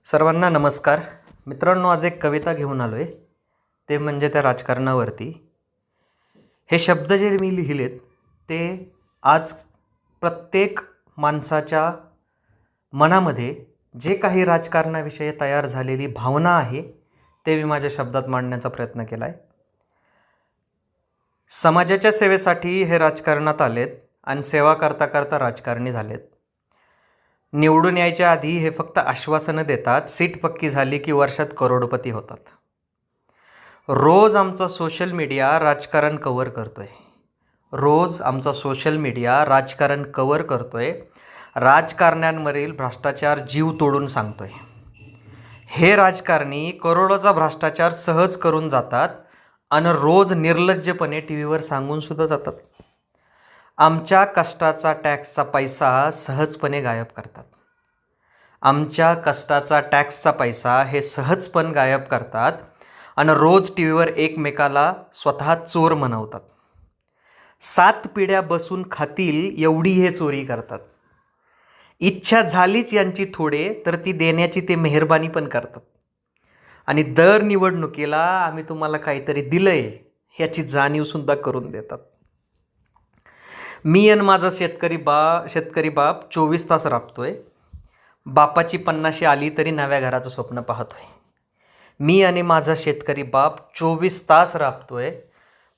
सर्वांना नमस्कार. मित्रांनो, आज एक कविता घेऊन आलो आहे, ते म्हणजे त्या राजकारणावरती. हे शब्द जे मी लिहिलेत ते आज प्रत्येक माणसाच्या मनामध्ये जे काही राजकारणाविषयी तयार झालेली भावना आहे ते मी माझ्या शब्दात मांडण्याचा प्रयत्न केला आहे. समाजाच्या सेवेसाठी हे राजकारणात आलेत आणि सेवा करता करता राजकारणी झालेत. निवडून यायच्या आधी हे फक्त आश्वासनं देतात, सीट पक्की झाली की वर्षात करोडपती होतात. रोज आमचा सोशल मीडिया राजकारण कव्हर करतोय. राजकारण्यांवरील भ्रष्टाचार जीव तोडून सांगतोय. हे राजकारणी करोडोचा भ्रष्टाचार सहज करून जातात आणि रोज निर्लज्जपणे टी व्हीवर सांगून सुद्धा जातात. आमच्या कष्टाचा टॅक्सचा पैसा सहजपणे गायब करतात. हे सहजपणे गायब करतात आणि रोज टी व्हीवर एकमेकाला स्वतः चोर म्हणवतात. 7 पिढ्या बसून खातील एवढी हे चोरी करतात. इच्छा झालीच यांची थोडे तर ती देण्याची ते मेहरबानी पण करतात. आणि दर निवडणुकीला आम्ही तुम्हाला काहीतरी दिलंय ह्याची जाणीवसुद्धा करून देतात. मी आणि माझा शेतकरी बाप 24 तास राबतोय. बापाची 50 आली तरी नव्या घराचं स्वप्न पाहतोय. मी आणि माझा शेतकरी बाप 24 तास राबतोय.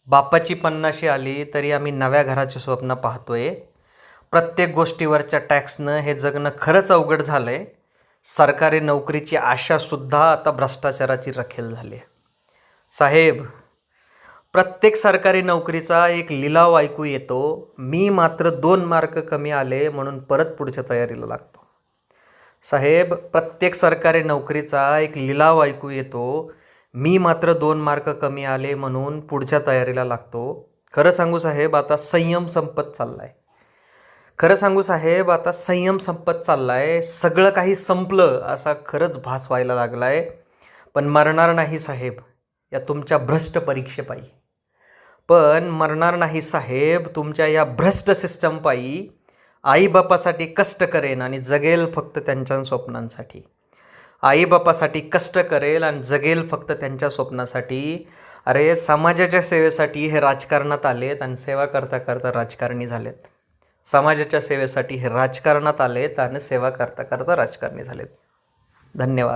बापाची 50 आली तरी आम्ही नव्या घराचे स्वप्न पाहतोय. प्रत्येक गोष्टीवरच्या टॅक्सनं हे जगणं खरंच अवघड झालं आहे. सरकारी नोकरीची आशासुद्धा आता भ्रष्टाचाराची रखेल झाली आहे. साहेब, प्रत्येक सरकारी नोकरीचा एक लिलाव ऐकू येतो. मी मात्र 2 मार्क कमी आले म्हणून परत पुढच्या तयारीला लागतो. साहेब, प्रत्येक सरकारी नोकरीचा एक लिलाव ऐकू येतो. मी मात्र 2 मार्क कमी आले म्हणून पुढच्या तयारीला लागतो. खरं सांगू साहेब, आता संयम संपत चाललाय. सगळं काही संपलं असा खरंच भास व्हायला लागलाय. पण मरणार नाही साहेब या तुमच्या भ्रष्ट परीक्षेपायी. तुमच्या या भ्रष्ट सिस्टमपायी आईबापासाठी कष्ट करेन आणि जगेल फक्त त्यांच्या स्वप्नांसाठी. अरे, समाजाच्या सेवेसाठी हे राजकारणात आलेत आणि सेवा करता करता राजकारणी झालेत. धन्यवाद.